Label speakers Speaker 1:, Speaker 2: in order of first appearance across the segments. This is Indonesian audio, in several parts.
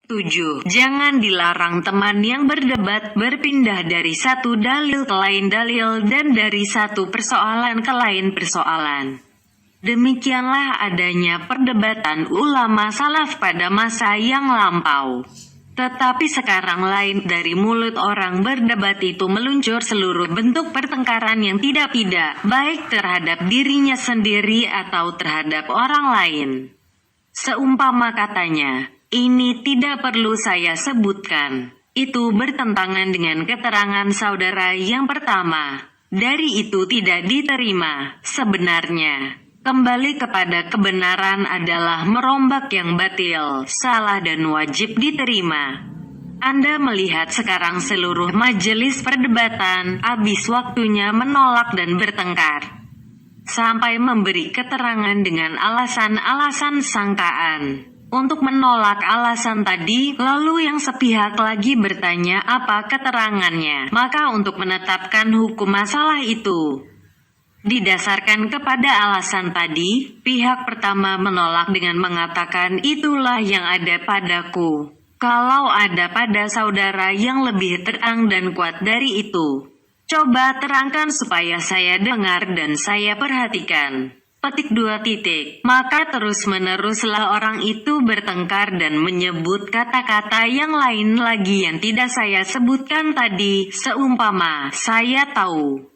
Speaker 1: 7. Jangan dilarang teman yang berdebat berpindah dari satu dalil ke lain dalil dan dari satu persoalan ke lain persoalan. Demikianlah adanya perdebatan ulama salaf pada masa yang lampau. Tetapi sekarang lain, dari mulut orang berdebat itu meluncur seluruh bentuk pertengkaran yang tidak-tidak, baik terhadap dirinya sendiri atau terhadap orang lain. Seumpama katanya, ini tidak perlu saya sebutkan. Itu bertentangan dengan keterangan saudara yang pertama. Dari itu tidak diterima. Sebenarnya, kembali kepada kebenaran adalah merombak yang batil, salah dan wajib diterima. Anda melihat sekarang seluruh majelis perdebatan, habis waktunya menolak dan bertengkar. Sampai memberi keterangan dengan alasan-alasan sangkaan. Untuk menolak alasan tadi, lalu yang sepihak lagi bertanya apa keterangannya. Maka untuk menetapkan hukum masalah itu didasarkan kepada alasan tadi, pihak pertama menolak dengan mengatakan itulah yang ada padaku. Kalau ada pada saudara yang lebih terang dan kuat dari itu, coba terangkan supaya saya dengar dan saya perhatikan. Petik 2. Maka terus-meneruslah orang itu bertengkar dan menyebut kata-kata yang lain lagi yang tidak saya sebutkan tadi, seumpama, saya tahu.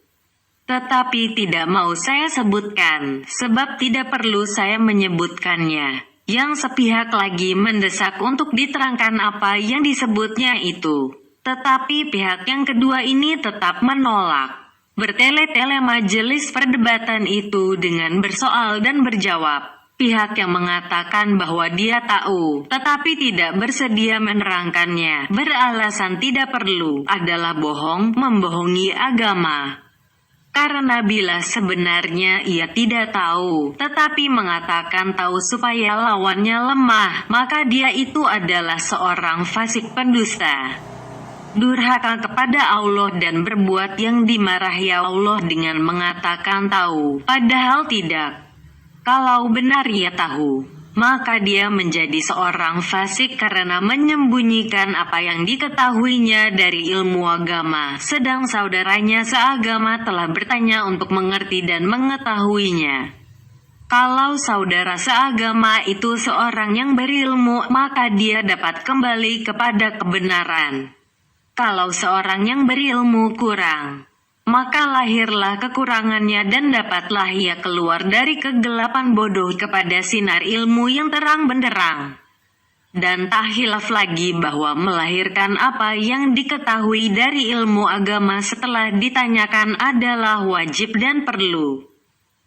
Speaker 1: Tetapi tidak mau saya sebutkan, sebab tidak perlu saya menyebutkannya. Yang sepihak lagi mendesak untuk diterangkan apa yang disebutnya itu. Tetapi pihak yang kedua ini tetap menolak. Bertele-tele majelis perdebatan itu dengan bersoal dan berjawab. Pihak yang mengatakan bahwa dia tahu, tetapi tidak bersedia menerangkannya, beralasan tidak perlu, adalah bohong, membohongi agama. Karena bila sebenarnya ia tidak tahu, tetapi mengatakan tahu supaya lawannya lemah, maka dia itu adalah seorang fasik pendusta. Durhaka kepada Allah dan berbuat yang dimarahi Allah dengan mengatakan tahu, padahal tidak. Kalau benar ia tahu, maka dia menjadi seorang fasik karena menyembunyikan apa yang diketahuinya dari ilmu agama, sedang saudaranya seagama telah bertanya untuk mengerti dan mengetahuinya. Kalau saudara seagama itu seorang yang berilmu, maka dia dapat kembali kepada kebenaran. Kalau seorang yang berilmu kurang, maka lahirlah kekurangannya dan dapatlah ia keluar dari kegelapan bodoh kepada sinar ilmu yang terang benderang. Dan tak hilaf lagi bahwa melahirkan apa yang diketahui dari ilmu agama setelah ditanyakan adalah wajib dan perlu.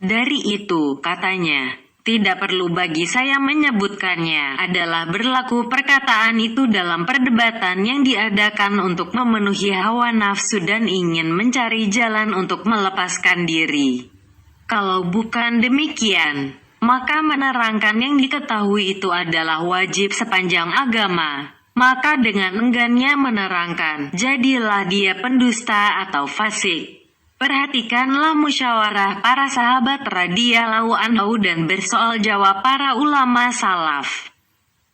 Speaker 1: Dari itu, katanya, tidak perlu bagi saya menyebutkannya, adalah berlaku perkataan itu dalam perdebatan yang diadakan untuk memenuhi hawa nafsu dan ingin mencari jalan untuk melepaskan diri. Kalau bukan demikian, maka menerangkan yang diketahui itu adalah wajib sepanjang agama. Maka dengan enggannya menerangkan, jadilah dia pendusta atau fasik. Perhatikanlah musyawarah para sahabat radhiyallahu anhu dan bersoal jawab para ulama salaf.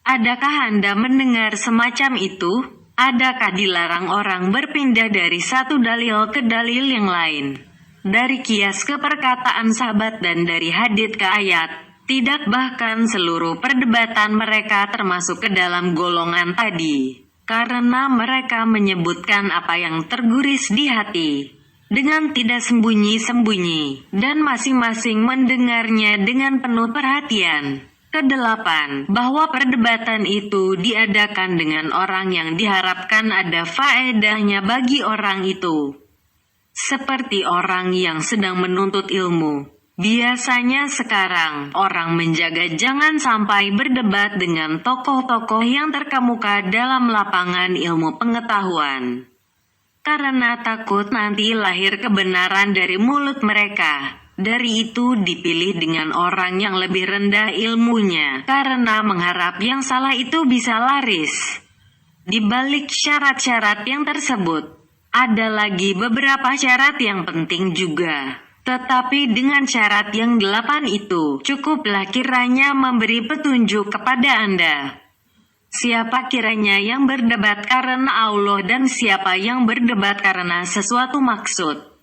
Speaker 1: Adakah Anda mendengar semacam itu? Adakah dilarang orang berpindah dari satu dalil ke dalil yang lain? Dari kias ke perkataan sahabat dan dari hadits ke ayat? Tidak, bahkan seluruh perdebatan mereka termasuk ke dalam golongan tadi. Karena mereka menyebutkan apa yang terguris di hati. Dengan tidak sembunyi-sembunyi, dan masing-masing mendengarnya dengan penuh perhatian. Kedelapan, bahwa perdebatan itu diadakan dengan orang yang diharapkan ada faedahnya bagi orang itu. Seperti orang yang sedang menuntut ilmu. Biasanya sekarang, orang menjaga jangan sampai berdebat dengan tokoh-tokoh yang terkemuka dalam lapangan ilmu pengetahuan. Karena takut nanti lahir kebenaran dari mulut mereka. Dari itu dipilih dengan orang yang lebih rendah ilmunya, karena mengharap yang salah itu bisa laris. Di balik syarat-syarat yang tersebut, ada lagi beberapa syarat yang penting juga. Tetapi dengan syarat yang 8 itu, cukuplah kiranya memberi petunjuk kepada Anda. Siapa kiranya yang berdebat karena Allah dan siapa yang berdebat karena sesuatu maksud?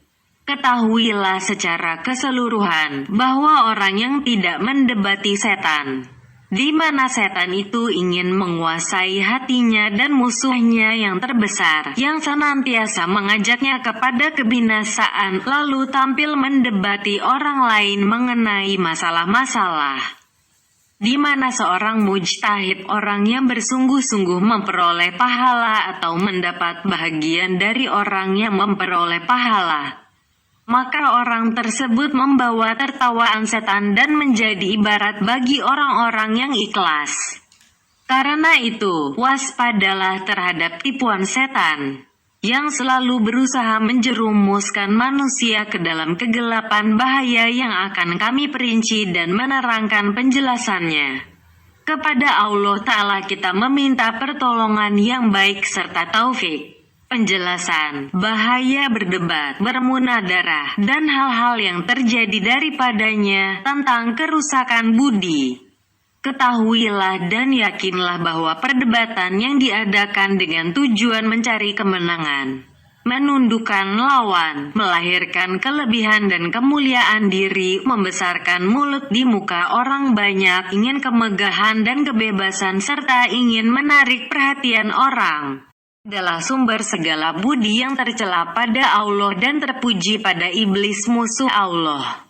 Speaker 1: Ketahuilah secara keseluruhan bahwa orang yang tidak mendebati setan, di mana setan itu ingin menguasai hatinya dan musuhnya yang terbesar, yang senantiasa mengajaknya kepada kebinasaan, lalu tampil mendebati orang lain mengenai masalah-masalah, di mana seorang mujtahid, orang yang bersungguh-sungguh memperoleh pahala atau mendapat bahagian dari orang yang memperoleh pahala, maka orang tersebut membawa tertawaan setan dan menjadi ibarat bagi orang-orang yang ikhlas. Karena itu, waspadalah terhadap tipuan setan, yang selalu berusaha menjerumuskan manusia ke dalam kegelapan bahaya yang akan kami perinci dan menerangkan penjelasannya. Kepada Allah Ta'ala kita meminta pertolongan yang baik serta taufik. Penjelasan, bahaya berdebat, bermunadarah, dan hal-hal yang terjadi daripadanya tentang kerusakan budi. Ketahuilah dan yakinlah bahwa perdebatan yang diadakan dengan tujuan mencari kemenangan, menundukkan lawan, melahirkan kelebihan dan kemuliaan diri, membesarkan mulut di muka orang banyak, ingin kemegahan dan kebebasan serta ingin menarik perhatian orang, adalah sumber segala budi yang tercela pada Allah dan terpuji pada iblis musuh Allah.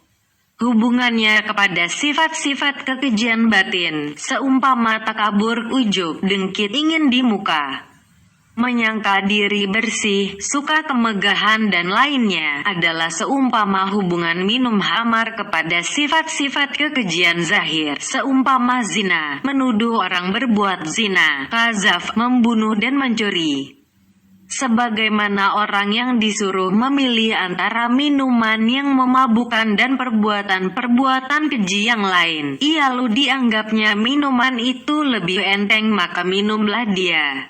Speaker 1: Hubungannya kepada sifat-sifat kekejian batin, seumpama takabur, ujub, dengki, ingin di muka, menyangka diri bersih, suka kemegahan dan lainnya, adalah seumpama hubungan minum khamar kepada sifat-sifat kekejian zahir, seumpama zina, menuduh orang berbuat zina, kazaf, membunuh dan mencuri. Sebagaimana orang yang disuruh memilih antara minuman yang memabukkan dan perbuatan-perbuatan keji yang lain, ia lalu dianggapnya minuman itu lebih enteng, maka minumlah dia.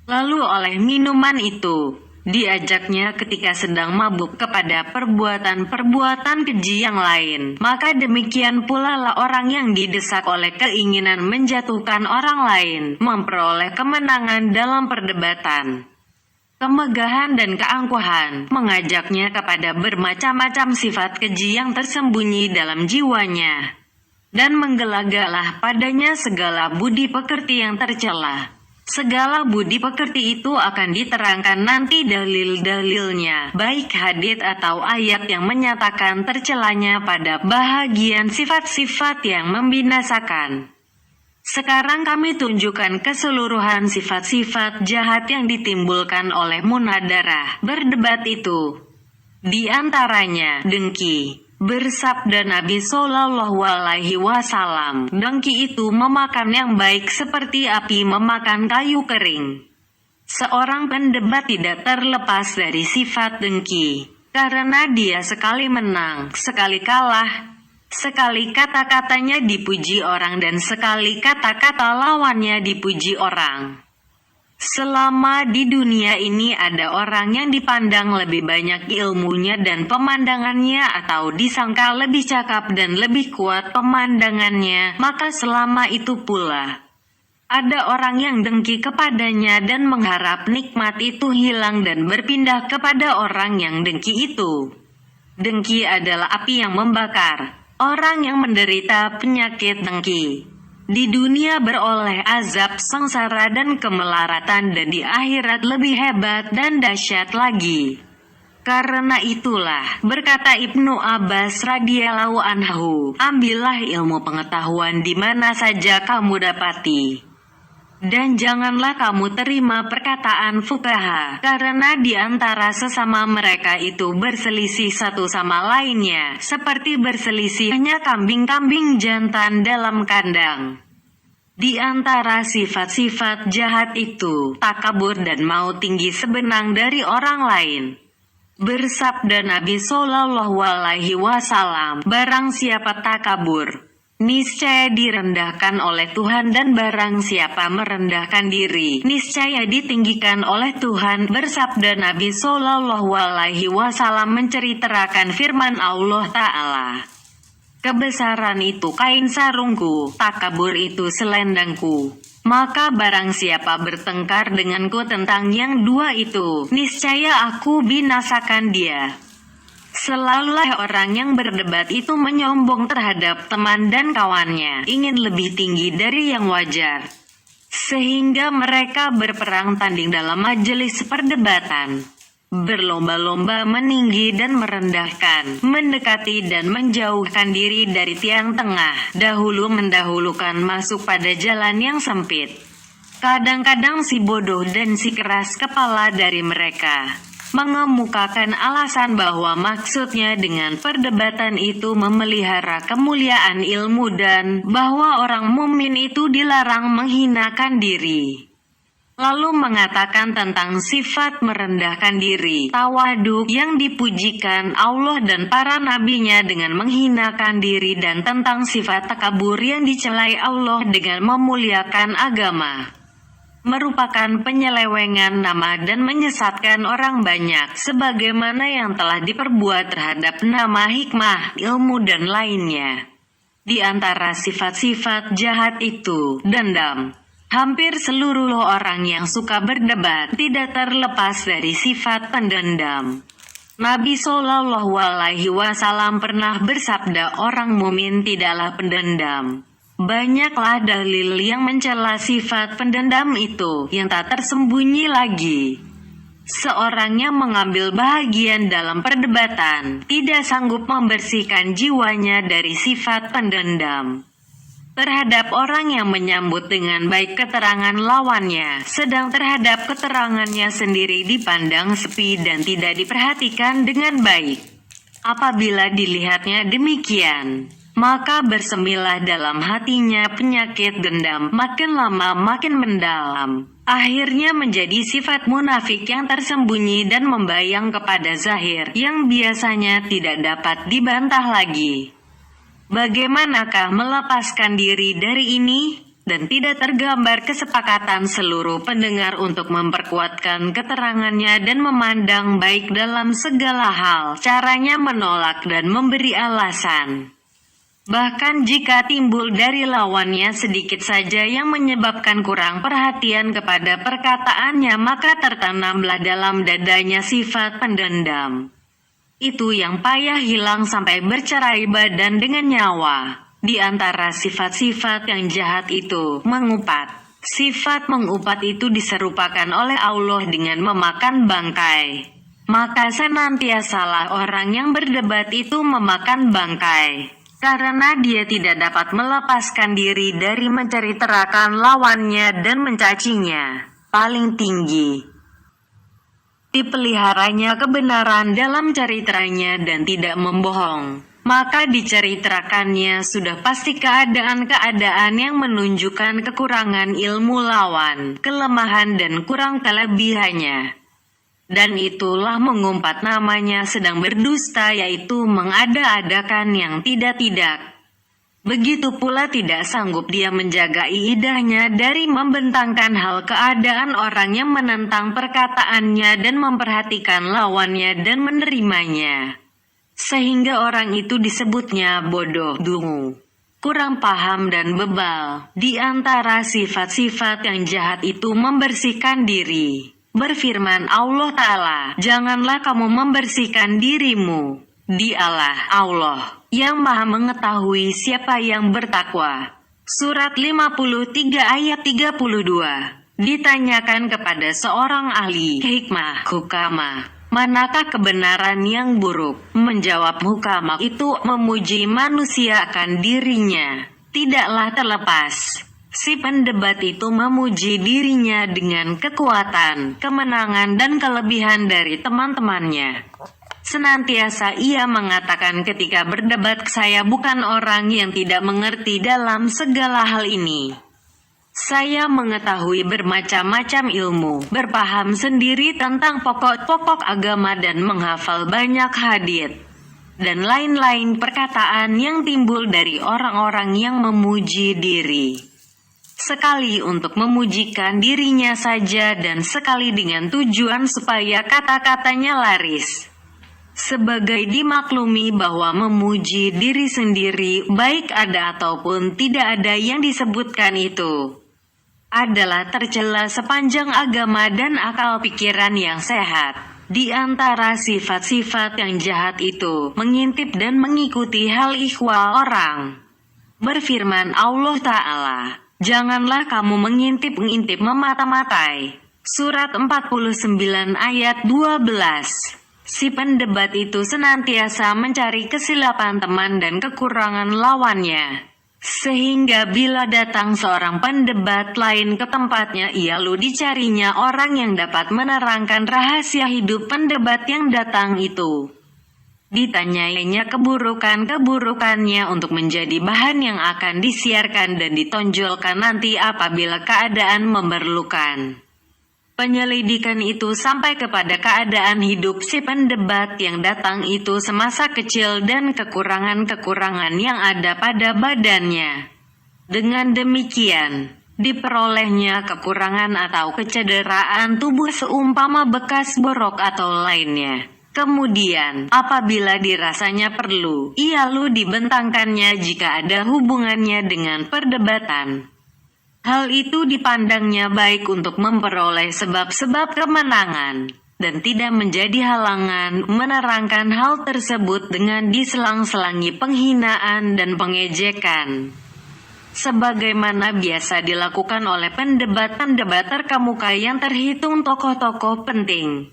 Speaker 1: Lalu oleh minuman itu, diajaknya ketika sedang mabuk kepada perbuatan-perbuatan keji yang lain, maka demikian pula lah orang yang didesak oleh keinginan menjatuhkan orang lain, memperoleh kemenangan dalam perdebatan, kemegahan dan keangkuhan, mengajaknya kepada bermacam-macam sifat keji yang tersembunyi dalam jiwanya, dan menggelagalah padanya segala budi pekerti yang tercela. Segala budi pekerti itu akan diterangkan nanti dalil-dalilnya, baik hadits atau ayat yang menyatakan tercelanya pada bahagian sifat-sifat yang membinasakan. Sekarang kami tunjukkan keseluruhan sifat-sifat jahat yang ditimbulkan oleh munadarah, berdebat itu. Di antaranya, dengki. Bersabda Nabi Shallallahu Alaihi Wasallam, dengki itu memakan yang baik seperti api memakan kayu kering. Seorang pendebat tidak terlepas dari sifat dengki, karena dia sekali menang, sekali kalah. Sekali kata-katanya dipuji orang dan sekali kata-kata lawannya dipuji orang. Selama di dunia ini ada orang yang dipandang lebih banyak ilmunya dan pemandangannya, atau disangka lebih cakap dan lebih kuat pemandangannya, maka selama itu pula ada orang yang dengki kepadanya dan mengharap nikmat itu hilang dan berpindah kepada orang yang dengki itu. Dengki adalah api yang membakar. Orang yang menderita penyakit dengki di dunia beroleh azab sengsara dan kemelaratan, dan di akhirat lebih hebat dan dahsyat lagi. Karena itulah, berkata Ibnu Abbas radhiyallahu anhu, ambillah ilmu pengetahuan di mana saja kamu dapati, dan janganlah kamu terima perkataan fuqaha, karena di antara sesama mereka itu berselisih satu sama lainnya, seperti berselisihnya kambing-kambing jantan dalam kandang. Di antara sifat-sifat jahat itu, takabur dan mau tinggi sebenang dari orang lain. Bersabda Nabi Shallallahu Alaihi Wasallam, barang siapa takabur, niscaya direndahkan oleh Tuhan, dan barang siapa merendahkan diri, niscaya ditinggikan oleh Tuhan. Bersabda Nabi Shallallahu Alaihi Wasallam menceritakan firman Allah Ta'ala, kebesaran itu kain sarungku, takabur itu selendangku. Maka barang siapa bertengkar denganku tentang yang dua itu, niscaya aku binasakan dia. Selalulah orang yang berdebat itu menyombong terhadap teman dan kawannya, ingin lebih tinggi dari yang wajar. Sehingga mereka berperang tanding dalam majelis perdebatan. Berlomba-lomba meninggi dan merendahkan, mendekati dan menjauhkan diri dari tiang tengah, dahulu mendahulukan masuk pada jalan yang sempit. Kadang-kadang si bodoh dan si keras kepala dari mereka mengemukakan alasan bahwa maksudnya dengan perdebatan itu memelihara kemuliaan ilmu dan bahwa orang mukmin itu dilarang menghinakan diri. Lalu mengatakan tentang sifat merendahkan diri, tawaduk yang dipujikan Allah dan para nabinya dengan menghinakan diri, dan tentang sifat takabur yang dicelai Allah dengan memuliakan agama. Merupakan penyelewengan nama dan menyesatkan orang banyak, sebagaimana yang telah diperbuat terhadap nama, hikmah, ilmu dan lainnya. Di antara sifat-sifat jahat itu, dendam. Hampir seluruh orang yang suka berdebat tidak terlepas dari sifat pendendam. Nabi Shallallahu Alaihi Wasallam pernah bersabda, orang mukmin tidaklah pendendam. Banyaklah dalil yang mencela sifat pendendam itu, yang tak tersembunyi lagi. Seorang yang mengambil bahagian dalam perdebatan tidak sanggup membersihkan jiwanya dari sifat pendendam terhadap orang yang menyambut dengan baik keterangan lawannya, sedang terhadap keterangannya sendiri dipandang sepi dan tidak diperhatikan dengan baik. Apabila dilihatnya demikian, maka bersemilah dalam hatinya penyakit dendam, makin lama makin mendalam. Akhirnya menjadi sifat munafik yang tersembunyi dan membayang kepada zahir, yang biasanya tidak dapat dibantah lagi. Bagaimanakah melepaskan diri dari ini? Dan tidak tergambar kesepakatan seluruh pendengar untuk memperkuatkan keterangannya dan memandang baik dalam segala hal, caranya menolak dan memberi alasan. Bahkan jika timbul dari lawannya sedikit saja yang menyebabkan kurang perhatian kepada perkataannya, maka tertanamlah dalam dadanya sifat pendendam. Itu yang payah hilang sampai bercerai badan dengan nyawa. Di antara sifat-sifat yang jahat itu, mengupat. Sifat mengupat itu diserupakan oleh Allah dengan memakan bangkai. Maka senantiasalah orang yang berdebat itu memakan bangkai, karena dia tidak dapat melepaskan diri dari menceritakan lawannya dan mencacinya. Paling tinggi dipeliharanya kebenaran dalam ceritanya dan tidak membohong. Maka diceritakannya sudah pasti keadaan-keadaan yang menunjukkan kekurangan ilmu lawan, kelemahan dan kurang kelebihannya. Dan itulah mengumpat namanya sedang berdusta, yaitu mengada-adakan yang tidak-tidak. Begitu pula tidak sanggup dia menjaga lidahnya dari membentangkan hal keadaan orang yang menentang perkataannya dan memperhatikan lawannya dan menerimanya. Sehingga orang itu disebutnya bodoh, dungu, kurang paham dan bebal. Di antara sifat-sifat yang jahat itu membersihkan diri. Berfirman Allah Ta'ala, janganlah kamu membersihkan dirimu. Dialah Allah yang maha mengetahui siapa yang bertakwa. Surat 53 ayat 32. Ditanyakan kepada seorang ahli hikmah, hukama, manakah kebenaran yang buruk? Menjawab hukama itu memuji manusia akan dirinya. Tidaklah terlepas. Si pendebat itu memuji dirinya dengan kekuatan, kemenangan dan kelebihan dari teman-temannya. Senantiasa ia mengatakan ketika berdebat, saya bukan orang yang tidak mengerti dalam segala hal ini. Saya mengetahui bermacam-macam ilmu, berpaham sendiri tentang pokok-pokok agama dan menghafal banyak hadits. Dan lain-lain perkataan yang timbul dari orang-orang yang memuji diri. Sekali untuk memujikan dirinya saja dan sekali dengan tujuan supaya kata-katanya laris. Sebagai dimaklumi bahwa memuji diri sendiri, baik ada ataupun tidak ada yang disebutkan itu, adalah tercela sepanjang agama dan akal pikiran yang sehat. Di antara sifat-sifat yang jahat itu, mengintip dan mengikuti hal ikhwal orang. Berfirman Allah Ta'ala, janganlah kamu mengintip-ngintip memata-matai. Surat 49 ayat 12. Si pendebat itu senantiasa mencari kesilapan teman dan kekurangan lawannya. Sehingga bila datang seorang pendebat lain ke tempatnya, ia lalu dicarinya orang yang dapat menerangkan rahasia hidup pendebat yang datang itu. Ditanyainya keburukan-keburukannya untuk menjadi bahan yang akan disiarkan dan ditonjolkan nanti apabila keadaan memerlukan. Penyelidikan itu sampai kepada keadaan hidup si pendebat yang datang itu semasa kecil dan kekurangan-kekurangan yang ada pada badannya. Dengan demikian, diperolehnya kekurangan atau kecederaan tubuh seumpama bekas borok atau lainnya. Kemudian, apabila dirasanya perlu, ia lalu dibentangkannya jika ada hubungannya dengan perdebatan. Hal itu dipandangnya baik untuk memperoleh sebab-sebab kemenangan, dan tidak menjadi halangan menerangkan hal tersebut dengan diselang-selangi penghinaan dan pengejekan. Sebagaimana biasa dilakukan oleh pendebat-pendebat terkemuka yang terhitung tokoh-tokoh penting.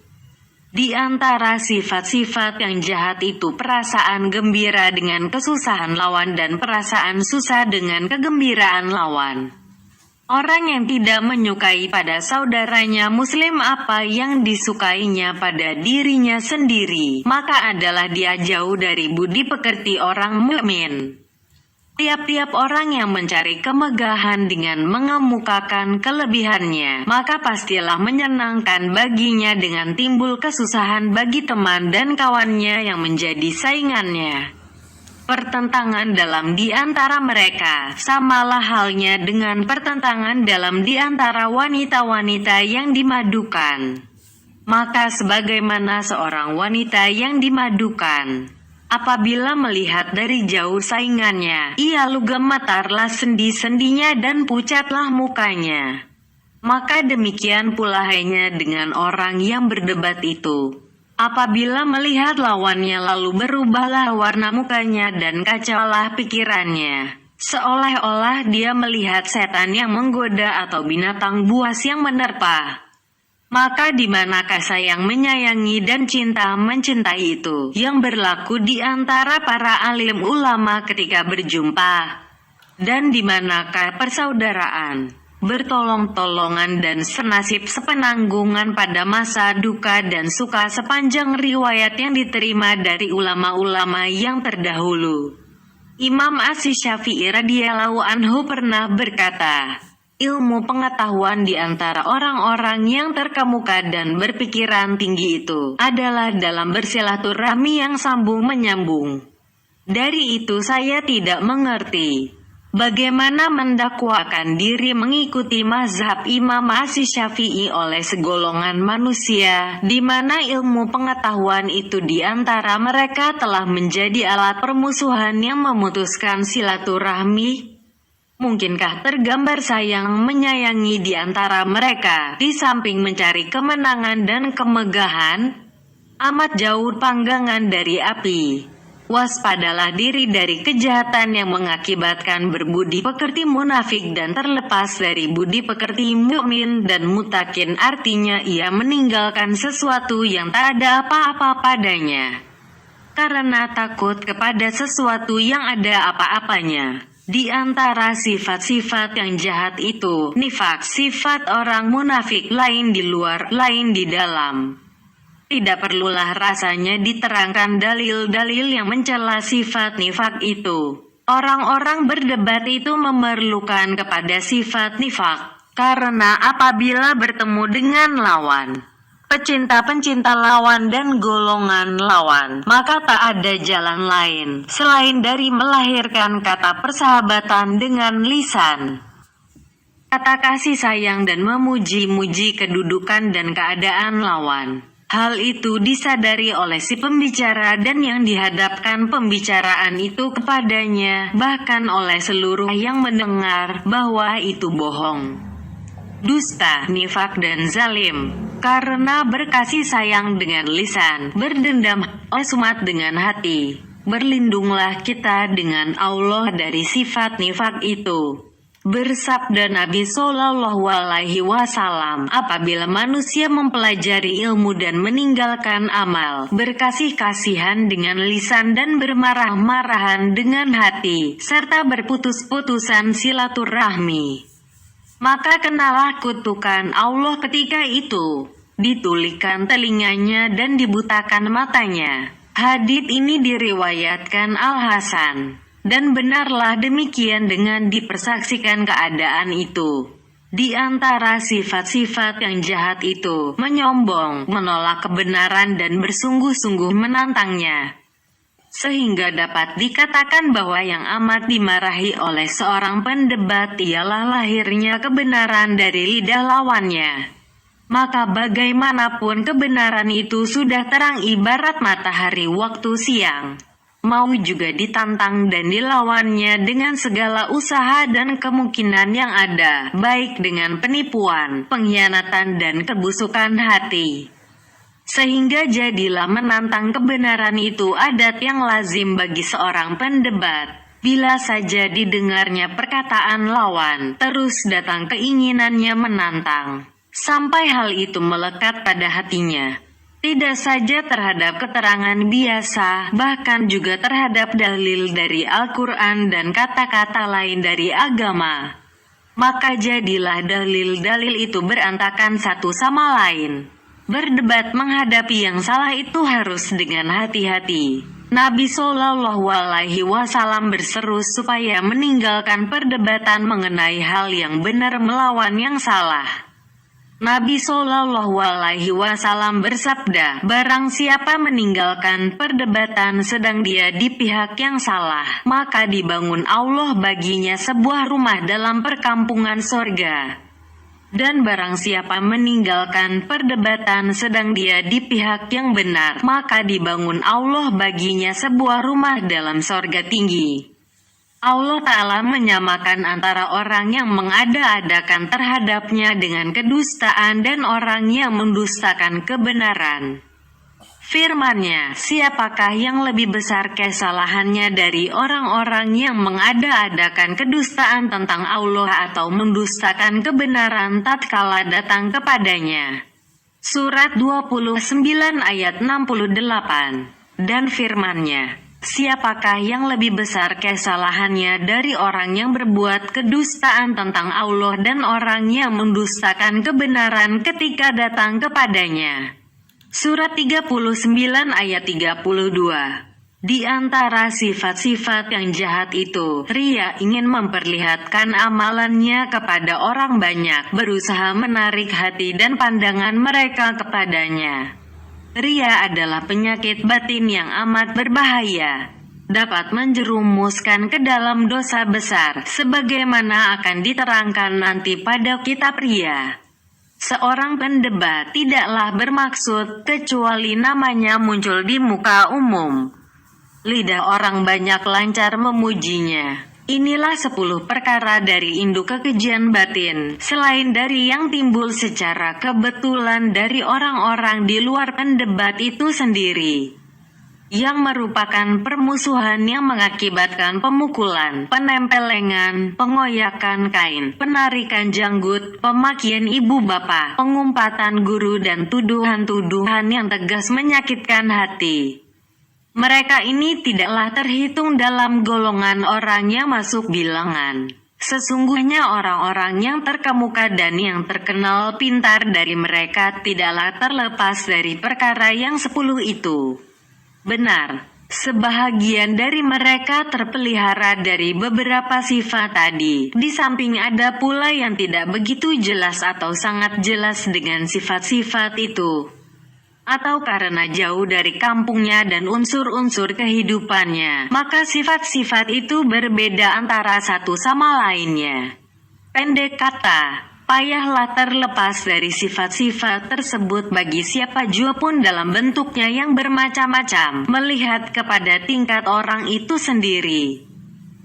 Speaker 1: Di antara sifat-sifat yang jahat itu perasaan gembira dengan kesusahan lawan dan perasaan susah dengan kegembiraan lawan. Orang yang tidak menyukai pada saudaranya muslim apa yang disukainya pada dirinya sendiri, maka adalah dia jauh dari budi pekerti orang mukmin. Tiap-tiap orang yang mencari kemegahan dengan mengemukakan kelebihannya, maka pastilah menyenangkan baginya dengan timbul kesusahan bagi teman dan kawannya yang menjadi saingannya. Pertentangan dalam di antara mereka, samalah halnya dengan pertentangan dalam di antara wanita-wanita yang dimadukan. Maka sebagaimana seorang wanita yang dimadukan, apabila melihat dari jauh saingannya, ia lalu gemetarlah sendi-sendinya dan pucatlah mukanya. Maka demikian pula halnya dengan orang yang berdebat itu. Apabila melihat lawannya lalu berubahlah warna mukanya dan kacaulah pikirannya, seolah-olah dia melihat setan yang menggoda atau binatang buas yang menerpa. Maka di manakah sayang menyayangi dan cinta mencintai itu yang berlaku di antara para alim ulama ketika berjumpa? Dan di manakah persaudaraan, bertolong-tolongan dan senasib sepenanggungan pada masa duka dan suka sepanjang riwayat yang diterima dari ulama-ulama yang terdahulu? Imam Asy-Syafi'i radhiyallahu anhu pernah berkata, ilmu pengetahuan di antara orang-orang yang terkemuka dan berpikiran tinggi itu adalah dalam bersilaturahmi yang sambung menyambung. Dari itu saya tidak mengerti bagaimana mendakwakan diri mengikuti mazhab Imam Asy-Syafi'i oleh segolongan manusia, di mana ilmu pengetahuan itu di antara mereka telah menjadi alat permusuhan yang memutuskan silaturahmi? Mungkinkah tergambar sayang menyayangi di antara mereka, di samping mencari kemenangan dan kemegahan? Amat jauh panggangan dari api. Waspadalah diri dari kejahatan yang mengakibatkan berbudi pekerti munafik dan terlepas dari budi pekerti mukmin dan mutakin, artinya ia meninggalkan sesuatu yang tak ada apa-apa padanya karena takut kepada sesuatu yang ada apa-apanya. Di antara sifat-sifat yang jahat itu, nifak, sifat orang munafik, lain di luar, lain di dalam. Tidak perlulah rasanya diterangkan dalil-dalil yang mencela sifat nifak itu. Orang-orang berdebat itu memerlukan kepada sifat nifak, karena apabila bertemu dengan lawan, pecinta-pencinta lawan dan golongan lawan, maka tak ada jalan lain selain dari melahirkan kata persahabatan dengan lisan, kata kasih sayang dan memuji-muji kedudukan dan keadaan lawan. Hal itu disadari oleh si pembicara dan yang dihadapkan pembicaraan itu kepadanya, bahkan oleh seluruh yang mendengar, bahwa itu bohong, dusta, nifak dan zalim. Karena berkasih sayang dengan lisan, berdendam oleh sumat dengan hati. Berlindunglah kita dengan Allah dari sifat nifak itu. Bersabda Nabi Shallallahu Alaihi Wasallam, apabila manusia mempelajari ilmu dan meninggalkan amal, berkasih-kasihan dengan lisan dan bermarah-marahan dengan hati, serta berputus-putusan silaturahmi, maka kenalah kutukan Allah ketika itu. Ditulikan telinganya dan dibutakan matanya. Hadits ini diriwayatkan Al-Hasan. Dan benarlah demikian dengan dipersaksikan keadaan itu. Di antara sifat-sifat yang jahat itu, menyombong, menolak kebenaran dan bersungguh-sungguh menantangnya. Sehingga dapat dikatakan bahwa yang amat dimarahi oleh seorang pendebat ialah lahirnya kebenaran dari lidah lawannya. Maka bagaimanapun kebenaran itu sudah terang ibarat matahari waktu siang, mau juga ditantang dan dilawannya dengan segala usaha dan kemungkinan yang ada, baik dengan penipuan, pengkhianatan dan kebusukan hati. Sehingga jadilah menantang kebenaran itu adat yang lazim bagi seorang pendebat. Bila saja didengarnya perkataan lawan, terus datang keinginannya menantang, sampai hal itu melekat pada hatinya. Tidak saja terhadap keterangan biasa, bahkan juga terhadap dalil dari Al-Quran dan kata-kata lain dari agama. Maka jadilah dalil-dalil itu berantakan satu sama lain. Berdebat menghadapi yang salah itu harus dengan hati-hati. Nabi Shallallahu Alaihi Wasallam berseru supaya meninggalkan perdebatan mengenai hal yang benar melawan yang salah. Nabi Shallallahu Alaihi Wasallam bersabda, barang siapa meninggalkan perdebatan sedang dia di pihak yang salah, maka dibangun Allah baginya sebuah rumah dalam perkampungan sorga. Dan barang siapa meninggalkan perdebatan sedang dia di pihak yang benar, maka dibangun Allah baginya sebuah rumah dalam sorga tinggi. Allah Ta'ala menyamakan antara orang yang mengada-adakan terhadapnya dengan kedustaan dan orang yang mendustakan kebenaran. Firman-Nya, siapakah yang lebih besar kesalahannya dari orang-orang yang mengada-adakan kedustaan tentang Allah atau mendustakan kebenaran tatkala datang kepadanya? Surat 29 ayat 68. Dan firman-Nya, siapakah yang lebih besar kesalahannya dari orang yang berbuat kedustaan tentang Allah dan orang yang mendustakan kebenaran ketika datang kepadanya? Surat 39 ayat 32. Di antara sifat-sifat yang jahat itu, ria, ingin memperlihatkan amalannya kepada orang banyak, berusaha menarik hati dan pandangan mereka kepadanya. Ria adalah penyakit batin yang amat berbahaya, dapat menjerumuskan ke dalam dosa besar, sebagaimana akan diterangkan nanti pada kitab Ria. Seorang pendebat tidaklah bermaksud kecuali namanya muncul di muka umum. Lidah orang banyak lancar memujinya. Inilah 10 perkara dari induk kekejian batin, selain dari yang timbul secara kebetulan dari orang-orang di luar pendebat itu sendiri, yang merupakan permusuhan yang mengakibatkan pemukulan, penempelengan, pengoyakan kain, penarikan janggut, pemakian ibu bapa, pengumpatan guru dan tuduhan-tuduhan yang tegas menyakitkan hati. Mereka ini tidaklah terhitung dalam golongan orang yang masuk bilangan. Sesungguhnya orang-orang yang terkemuka dan yang terkenal pintar dari mereka tidaklah terlepas dari perkara yang 10 itu. Benar, sebahagian dari mereka terpelihara dari beberapa sifat tadi. Di samping ada pula yang tidak begitu jelas atau sangat jelas dengan sifat-sifat itu, atau karena jauh dari kampungnya dan unsur-unsur kehidupannya, maka sifat-sifat itu berbeda antara satu sama lainnya. Pendek kata, Payahlah terlepas dari sifat-sifat tersebut bagi siapa jua pun dalam bentuknya yang bermacam-macam, melihat kepada tingkat orang itu sendiri.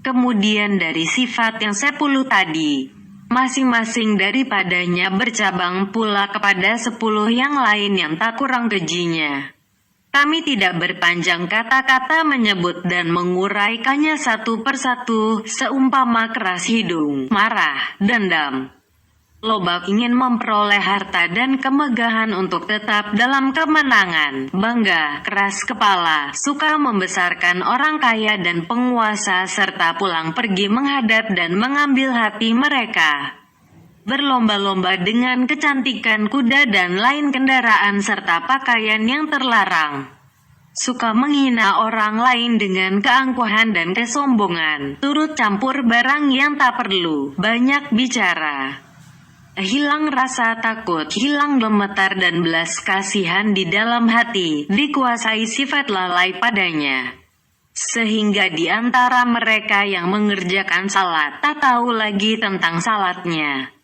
Speaker 1: Kemudian dari sifat yang 10 tadi, masing-masing daripadanya bercabang pula kepada 10 yang lain yang tak kurang kejinya. Kami tidak berpanjang kata-kata menyebut dan menguraikannya satu persatu, seumpama keras hidung, marah, dendam, loba, ingin memperoleh harta dan kemegahan untuk tetap dalam kemenangan, bangga, keras kepala, suka membesarkan orang kaya dan penguasa, serta pulang pergi menghadap dan mengambil hati mereka. Berlomba-lomba dengan kecantikan kuda dan lain kendaraan serta pakaian yang terlarang. Suka menghina orang lain dengan keangkuhan dan kesombongan. Turut campur barang yang tak perlu. Banyak bicara. Hilang rasa takut, hilang gemetar dan belas kasihan di dalam hati. Dikuasai sifat lalai padanya. Sehingga di antara mereka yang mengerjakan salat tak tahu lagi tentang salatnya,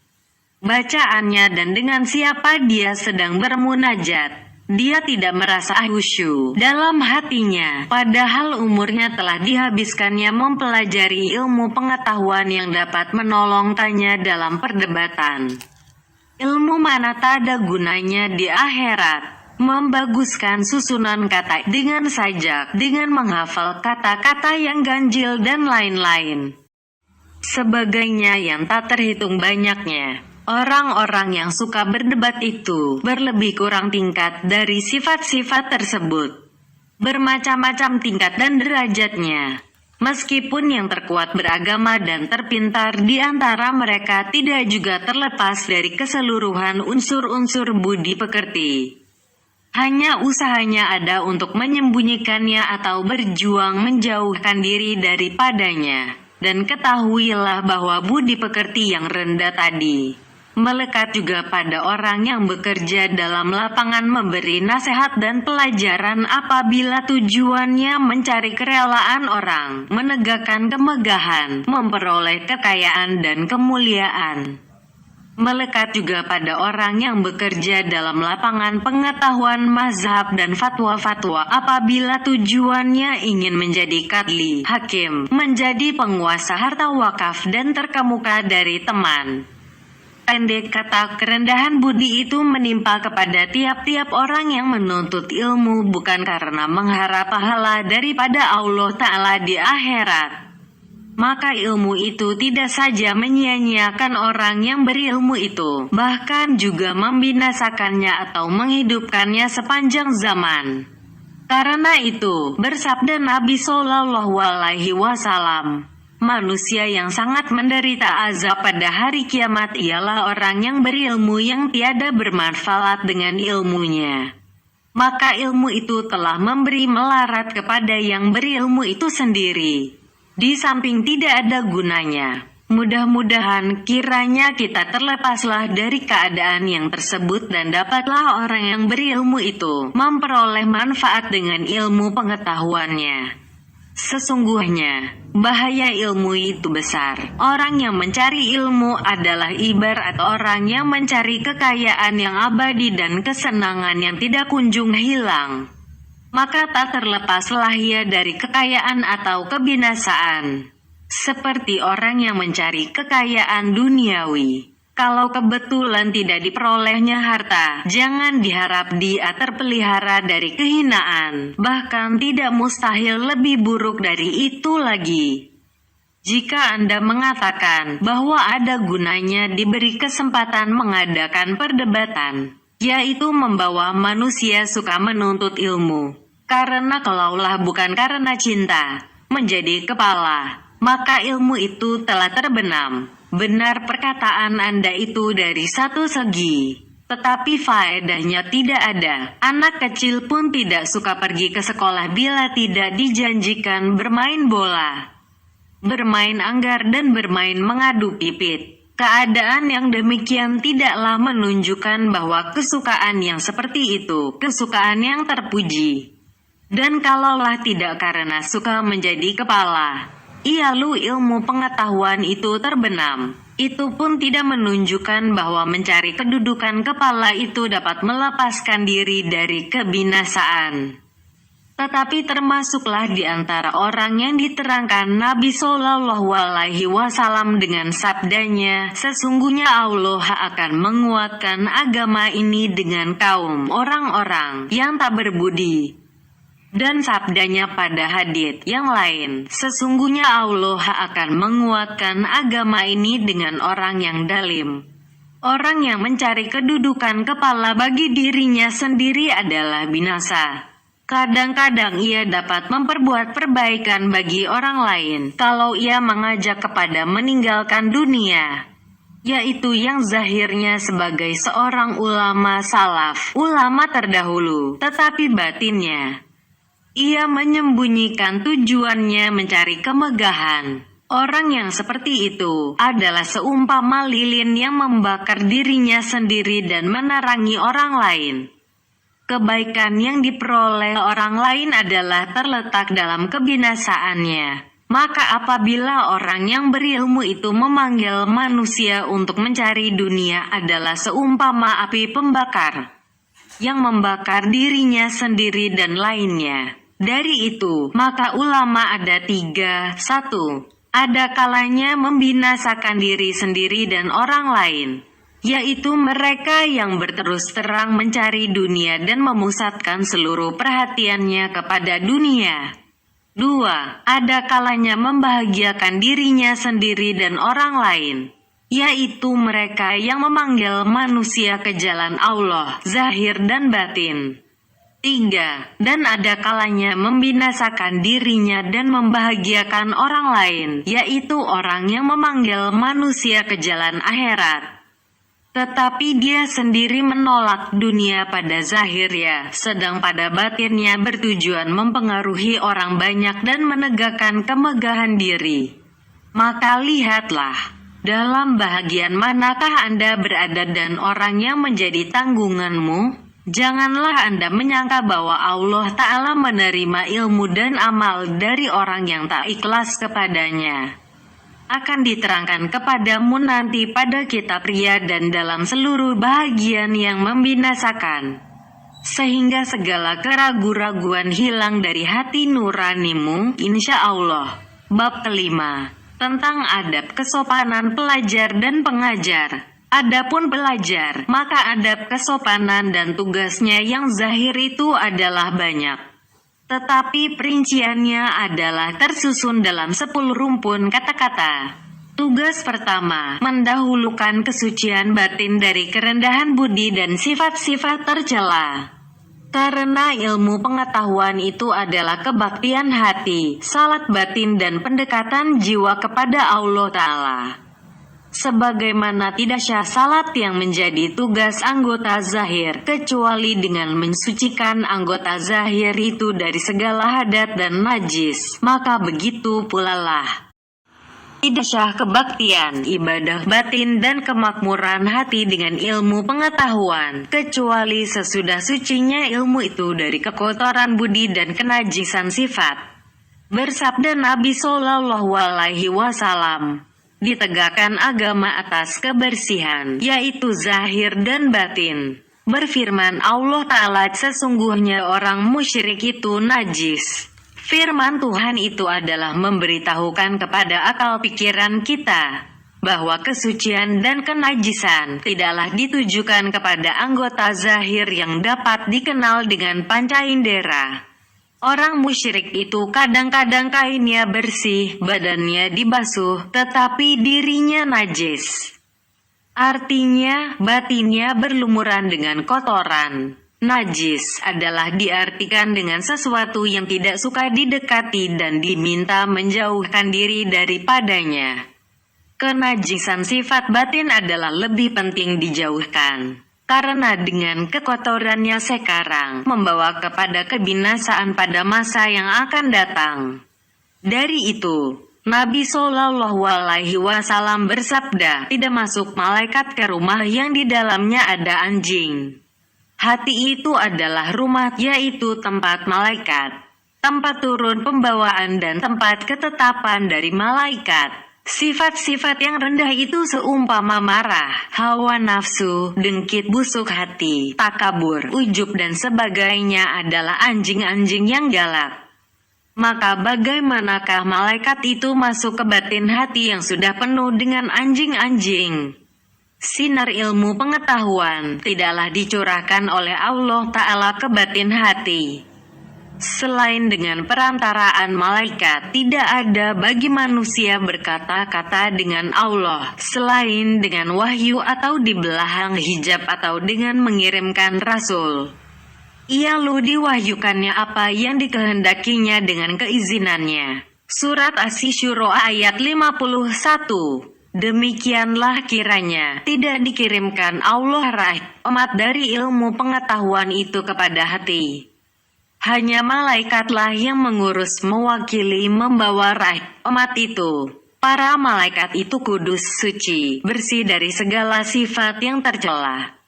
Speaker 1: bacaannya, dan dengan siapa dia sedang bermunajat. Dia tidak merasa khusyuk dalam hatinya, padahal umurnya telah dihabiskannya mempelajari ilmu pengetahuan yang dapat menolongnya dalam perdebatan. Ilmu mana tak ada gunanya di akhirat. Membaguskan susunan kata dengan sajak, dengan menghafal kata-kata yang ganjil dan lain-lain sebagainya yang tak terhitung banyaknya. Orang-orang yang suka berdebat itu berlebih kurang tingkat dari sifat-sifat tersebut. Bermacam-macam tingkat dan derajatnya. Meskipun yang terkuat beragama dan terpintar di antara mereka tidak juga terlepas dari keseluruhan unsur-unsur budi pekerti. Hanya usahanya ada untuk menyembunyikannya atau berjuang menjauhkan diri daripadanya. Dan ketahuilah bahwa budi pekerti yang rendah tadi melekat juga pada orang yang bekerja dalam lapangan memberi nasihat dan pelajaran apabila tujuannya mencari kerelaan orang, menegakkan kemegahan, memperoleh kekayaan dan kemuliaan. Melekat juga pada orang yang bekerja dalam lapangan pengetahuan mazhab dan fatwa-fatwa apabila tujuannya ingin menjadi kadli, hakim, menjadi penguasa harta wakaf dan terkemuka dari teman. Pendek kata, kerendahan budi itu menimpa kepada tiap-tiap orang yang menuntut ilmu bukan karena mengharap pahala daripada Allah Ta'ala di akhirat. Maka ilmu itu tidak saja menyia-nyiakan orang yang berilmu itu, bahkan juga membinasakannya atau menghidupkannya sepanjang zaman. Karena itu, bersabda Nabi Shallallahu Alaihi Wasallam, manusia yang sangat menderita azab pada hari kiamat ialah orang yang berilmu yang tiada bermanfaat dengan ilmunya. Maka ilmu itu telah memberi melarat kepada yang berilmu itu sendiri. Di samping tidak ada gunanya. Mudah-mudahan kiranya kita terlepaslah dari keadaan yang tersebut dan dapatlah orang yang berilmu itu memperoleh manfaat dengan ilmu pengetahuannya. Sesungguhnya, bahaya ilmu itu besar. Orang yang mencari ilmu adalah ibarat orang yang mencari kekayaan yang abadi dan kesenangan yang tidak kunjung hilang. Maka tak terlepaslah ia dari kekayaan atau kebinasaan. Seperti orang yang mencari kekayaan duniawi. Kalau kebetulan tidak diperolehnya harta, jangan diharap dia terpelihara dari kehinaan. Bahkan tidak mustahil lebih buruk dari itu lagi. Jika Anda mengatakan bahwa ada gunanya diberi kesempatan mengadakan perdebatan, yaitu membawa manusia suka menuntut ilmu, karena kalaulah bukan karena cinta menjadi kepala, maka ilmu itu telah terbenam. Benar perkataan Anda itu dari satu segi, tetapi faedahnya tidak ada. Anak kecil pun tidak suka pergi ke sekolah bila tidak dijanjikan bermain bola, bermain anggar dan bermain mengadu pipit. Keadaan yang demikian tidaklah menunjukkan bahwa kesukaan yang seperti itu kesukaan yang terpuji. Dan kalaulah tidak karena suka menjadi kepala, lalu ilmu pengetahuan itu terbenam, Itu pun tidak menunjukkan bahwa mencari kedudukan kepala itu dapat melepaskan diri dari kebinasaan. Tetapi termasuklah di antara orang yang diterangkan Nabi Shallallahu Alaihi Wasallam dengan sabdanya, sesungguhnya Allah akan menguatkan agama ini dengan kaum orang-orang yang tak berbudi. Dan sabdanya pada hadits yang lain, sesungguhnya Allah akan menguatkan agama ini dengan orang yang dalim. Orang yang mencari kedudukan kepala bagi dirinya sendiri adalah binasa. Kadang-kadang ia dapat memperbuat perbaikan bagi orang lain kalau ia mengajak kepada meninggalkan dunia, yaitu yang zahirnya sebagai seorang ulama salaf, ulama terdahulu, tetapi batinnya ia menyembunyikan tujuannya mencari kemegahan. Orang yang seperti itu adalah seumpama lilin yang membakar dirinya sendiri dan menerangi orang lain. Kebaikan yang diperoleh orang lain adalah terletak dalam kebinasaannya. Maka apabila orang yang berilmu itu memanggil manusia untuk mencari dunia adalah seumpama api pembakar yang membakar dirinya sendiri dan lainnya. Dari itu, maka ulama ada tiga. 1. Ada kalanya membinasakan diri sendiri dan orang lain, yaitu mereka yang berterus terang mencari dunia dan memusatkan seluruh perhatiannya kepada dunia. 2. Ada kalanya membahagiakan dirinya sendiri dan orang lain, yaitu mereka yang memanggil manusia ke jalan Allah, zahir dan batin. 3. Dan ada kalanya membinasakan dirinya dan membahagiakan orang lain, yaitu orang yang memanggil manusia ke jalan akhirat. Tetapi dia sendiri menolak dunia pada zahirnya, sedang pada batinnya bertujuan mempengaruhi orang banyak dan menegakkan kemegahan diri. Maka lihatlah, dalam bahagian manakah Anda berada dan orang yang menjadi tanggunganmu? Janganlah Anda menyangka bahwa Allah Ta'ala menerima ilmu dan amal dari orang yang tak ikhlas kepadanya. Akan diterangkan kepadamu nanti pada kitab Riyad dan dalam seluruh bahagian yang membinasakan, sehingga segala keraguan-raguan hilang dari hati nuranimu, insya Allah. Bab kelima, tentang adab kesopanan pelajar dan pengajar. Adapun pelajar, maka adab kesopanan dan tugasnya yang zahir itu adalah banyak. Tetapi perinciannya adalah tersusun dalam 10 rumpun kata-kata. Tugas pertama, mendahulukan kesucian batin dari kerendahan budi dan sifat-sifat tercela. Karena ilmu pengetahuan itu adalah kebaktian hati, salat batin dan pendekatan jiwa kepada Allah Ta'ala. Sebagaimana tidak syah salat yang menjadi tugas anggota zahir, kecuali dengan mensucikan anggota zahir itu dari segala hadat dan najis, maka begitu pula lah tidak syah kebaktian, ibadah batin dan kemakmuran hati dengan ilmu pengetahuan, kecuali sesudah sucinya ilmu itu dari kekotoran budi dan kenajisan sifat. Bersabda Nabi Shallallahu Alaihi Wasallam, ditegakkan agama atas kebersihan, yaitu zahir dan batin. Berfirman Allah Ta'ala, sesungguhnya orang musyrik itu najis. Firman Tuhan itu adalah memberitahukan kepada akal pikiran kita bahwa kesucian dan kenajisan tidaklah ditujukan kepada anggota zahir yang dapat dikenal dengan panca indera. Orang musyrik itu kadang-kadang kainnya bersih, badannya dibasuh, tetapi dirinya najis. Artinya, batinnya berlumuran dengan kotoran. Najis adalah diartikan dengan sesuatu yang tidak suka didekati dan diminta menjauhkan diri daripadanya. Kenajisan sifat batin adalah lebih penting dijauhkan. Karena dengan kekotorannya sekarang, membawa kepada kebinasaan pada masa yang akan datang. Dari itu, Nabi Shallallahu Alaihi Wasallam bersabda, tidak masuk malaikat ke rumah yang di dalamnya ada anjing. Hati itu adalah rumah, yaitu tempat malaikat, tempat turun pembawaan dan tempat ketetapan dari malaikat. Sifat-sifat yang rendah itu seumpama marah, hawa nafsu, dengki, busuk hati, takabur, ujub dan sebagainya adalah anjing-anjing yang galak. Maka bagaimanakah malaikat itu masuk ke batin hati yang sudah penuh dengan anjing-anjing? Sinar ilmu pengetahuan tidaklah dicurahkan oleh Allah Ta'ala ke batin hati. Selain dengan perantaraan malaikat, tidak ada bagi manusia berkata-kata dengan Allah, selain dengan wahyu atau di belahang hijab atau dengan mengirimkan rasul. Ia diwahyukannya apa yang dikehendakinya dengan keizinannya. Surat Asy-Syura ayat 51. Demikianlah kiranya tidak dikirimkan Allah rahmat dari ilmu pengetahuan itu kepada hati. Hanya malaikatlah yang mengurus, mewakili, membawa rahmat itu. Para malaikat itu kudus, suci, bersih dari segala sifat yang tercela.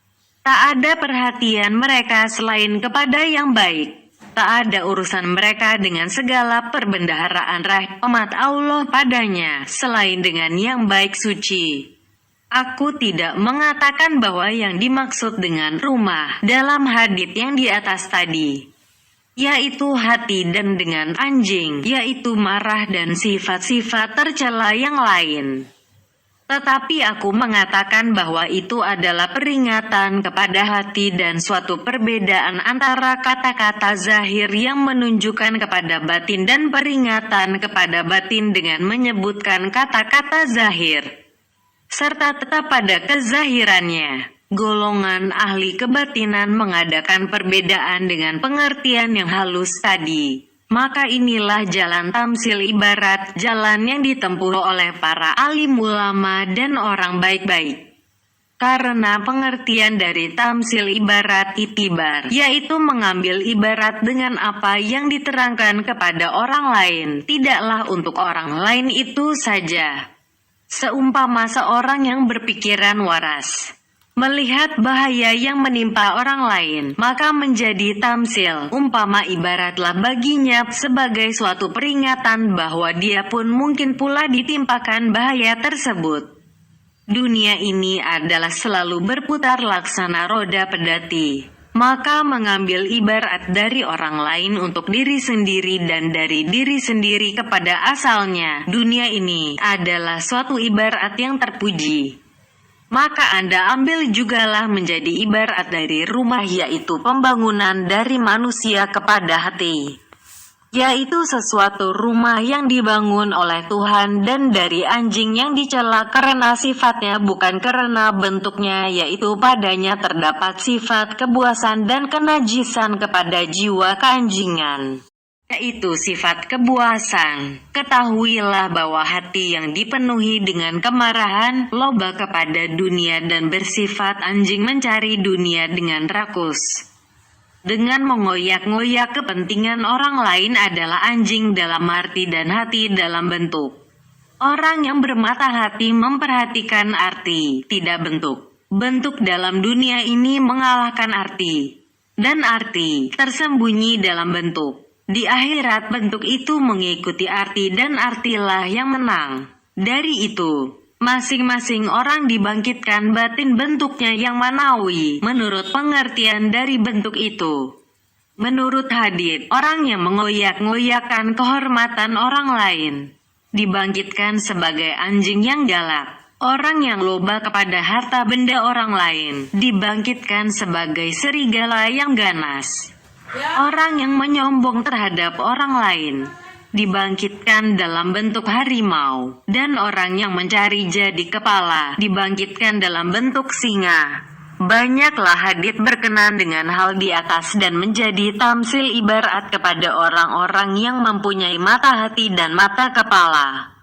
Speaker 1: Tak ada perhatian mereka selain kepada yang baik. Tak ada urusan mereka dengan segala perbendaharaan rahmat Allah padanya, selain dengan yang baik suci. Aku tidak mengatakan bahwa yang dimaksud dengan rumah dalam hadits yang di atas tadi, yaitu hati, dan dengan anjing, yaitu marah dan sifat-sifat tercela yang lain. Tetapi aku mengatakan bahwa itu adalah peringatan kepada hati dan suatu perbedaan antara kata-kata zahir yang menunjukkan kepada batin dan peringatan kepada batin dengan menyebutkan kata-kata zahir, serta tetap pada kezahirannya. Golongan ahli kebatinan mengadakan perbedaan dengan pengertian yang halus tadi. Maka inilah jalan tamsil ibarat jalan yang ditempuh oleh para alim ulama dan orang baik-baik. Karena pengertian dari tamsil ibarat itibar, yaitu mengambil ibarat dengan apa yang diterangkan kepada orang lain, tidaklah untuk orang lain itu saja. Seumpama seorang yang berpikiran waras melihat bahaya yang menimpa orang lain, maka menjadi tamsil, umpama ibaratlah baginya sebagai suatu peringatan bahwa dia pun mungkin pula ditimpakan bahaya tersebut. Dunia ini adalah selalu berputar laksana roda pedati. Maka mengambil ibarat dari orang lain untuk diri sendiri dan dari diri sendiri kepada asalnya, dunia ini adalah suatu ibarat yang terpuji. Maka Anda ambil jugalah menjadi ibarat dari rumah, yaitu pembangunan dari manusia kepada hati, yaitu sesuatu rumah yang dibangun oleh Tuhan, dan dari anjing yang dicela karena sifatnya bukan karena bentuknya, yaitu padanya terdapat sifat kebuasan dan kenajisan kepada jiwa keanjingan, yaitu sifat kebuasan. Ketahuilah bahwa hati yang dipenuhi dengan kemarahan, loba kepada dunia dan bersifat anjing mencari dunia dengan rakus, dengan mengoyak-ngoyak kepentingan orang lain adalah anjing dalam arti dan hati dalam bentuk. Orang yang bermata hati memperhatikan arti, tidak bentuk. Bentuk dalam dunia ini mengalahkan arti, dan arti tersembunyi dalam bentuk. Di akhirat bentuk itu mengikuti arti dan artilah yang menang. Dari itu, masing-masing orang dibangkitkan batin bentuknya yang manawi menurut pengertian dari bentuk itu. Menurut hadits, orang yang mengoyak-ngoyakkan kehormatan orang lain dibangkitkan sebagai anjing yang galak. Orang yang loba kepada harta benda orang lain dibangkitkan sebagai serigala yang ganas. Orang yang menyombong terhadap orang lain dibangkitkan dalam bentuk harimau, dan orang yang mencari jadi kepala dibangkitkan dalam bentuk singa. Banyaklah hadits berkenan dengan hal di atas dan menjadi tamsil ibarat kepada orang-orang yang mempunyai mata hati dan mata kepala.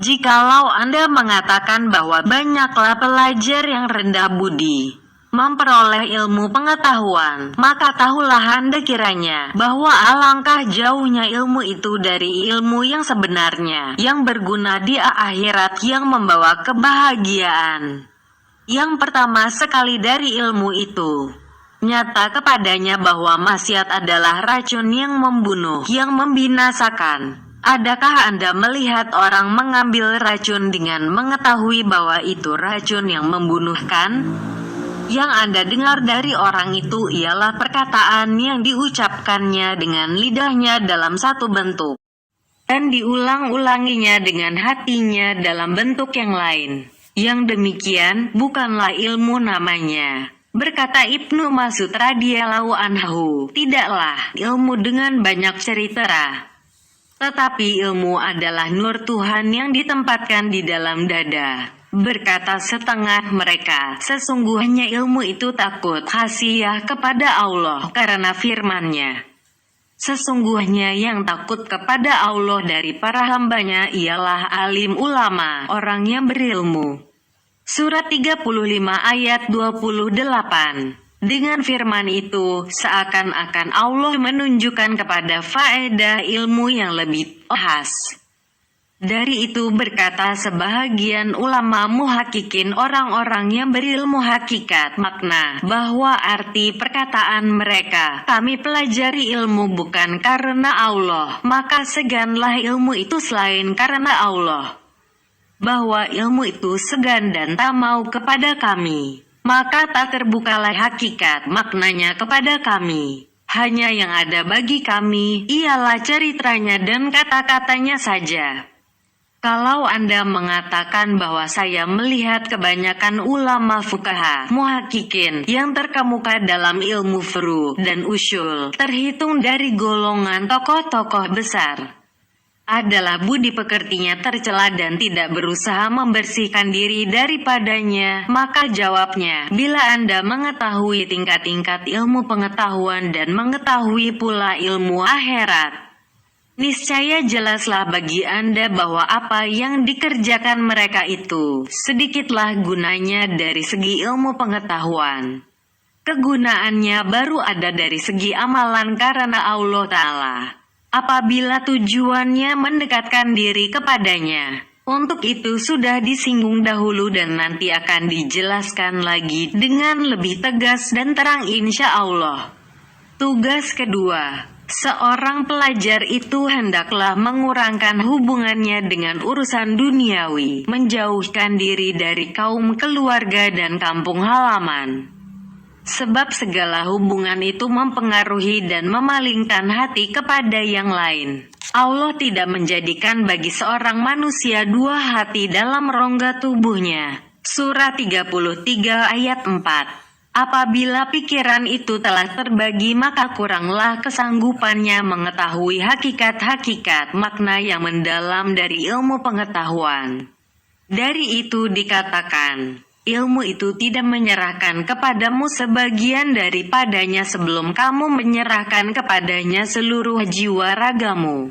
Speaker 1: Jikalau Anda mengatakan bahwa banyaklah pelajar yang rendah budi memperoleh ilmu pengetahuan, maka tahulah Anda kiranya bahwa alangkah jauhnya ilmu itu dari ilmu yang sebenarnya, yang berguna di akhirat, yang membawa kebahagiaan. Yang pertama sekali dari ilmu itu, nyata kepadanya bahwa maksiat adalah racun yang membunuh, yang membinasakan. Adakah Anda melihat orang mengambil racun dengan mengetahui bahwa itu racun yang membunuhkan? Yang Anda dengar dari orang itu ialah perkataan yang diucapkannya dengan lidahnya dalam satu bentuk, dan diulang-ulanginya dengan hatinya dalam bentuk yang lain. Yang demikian bukanlah ilmu namanya. Berkata Ibnu Mas'ud radhiyallahu anhu, tidaklah ilmu dengan banyak cerita, tetapi ilmu adalah nur Tuhan yang ditempatkan di dalam dada. Berkata setengah mereka, sesungguhnya ilmu itu takut khasiyah kepada Allah karena firman-Nya. Sesungguhnya yang takut kepada Allah dari para hambanya ialah alim ulama, orang yang berilmu. Surat 35 ayat 28. Dengan firman itu, seakan-akan Allah menunjukkan kepada faedah ilmu yang lebih khas. Dari itu berkata sebahagian ulama muhakkikin, orang-orang yang berilmu hakikat makna, bahwa arti perkataan mereka, kami pelajari ilmu bukan karena Allah, maka seganlah ilmu itu selain karena Allah. Bahwa ilmu itu segan dan tak mau kepada kami, maka tak terbukalah hakikat maknanya kepada kami. Hanya yang ada bagi kami ialah ceritanya dan kata-katanya saja. Kalau Anda mengatakan bahwa saya melihat kebanyakan ulama fuqaha muhakkikin yang terkemuka dalam ilmu furu dan usul, terhitung dari golongan tokoh-tokoh besar, adalah budi pekertinya tercela dan tidak berusaha membersihkan diri daripadanya, maka jawabnya, bila Anda mengetahui tingkat-tingkat ilmu pengetahuan dan mengetahui pula ilmu akhirat, niscaya jelaslah bagi Anda bahwa apa yang dikerjakan mereka itu sedikitlah gunanya dari segi ilmu pengetahuan. Kegunaannya baru ada dari segi amalan karena Allah Ta'ala, apabila tujuannya mendekatkan diri kepadanya. Untuk itu sudah disinggung dahulu dan nanti akan dijelaskan lagi dengan lebih tegas dan terang insya Allah. Tugas kedua, seorang pelajar itu hendaklah mengurangkan hubungannya dengan urusan duniawi, menjauhkan diri dari kaum keluarga dan kampung halaman. Sebab segala hubungan itu mempengaruhi dan memalingkan hati kepada yang lain. Allah tidak menjadikan bagi seorang manusia dua hati dalam rongga tubuhnya. Surah 33 ayat 4. Apabila pikiran itu telah terbagi, maka kuranglah kesanggupannya mengetahui hakikat-hakikat makna yang mendalam dari ilmu pengetahuan. Dari itu dikatakan, ilmu itu tidak menyerahkan kepadamu sebagian daripadanya sebelum kamu menyerahkan kepadanya seluruh jiwa ragamu.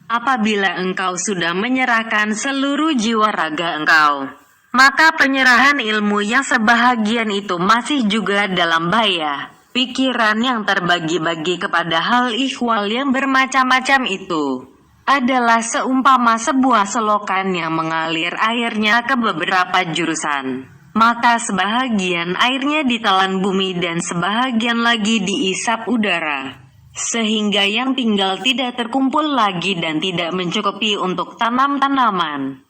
Speaker 1: Apabila engkau sudah menyerahkan seluruh jiwa raga engkau, maka penyerahan ilmu yang sebahagian itu masih juga dalam bahaya. Pikiran yang terbagi-bagi kepada hal ikhwal yang bermacam-macam itu adalah seumpama sebuah selokan yang mengalir airnya ke beberapa jurusan. Maka sebahagian airnya ditelan bumi dan sebahagian lagi diisap udara, sehingga yang tinggal tidak terkumpul lagi dan tidak mencukupi untuk tanam-tanaman.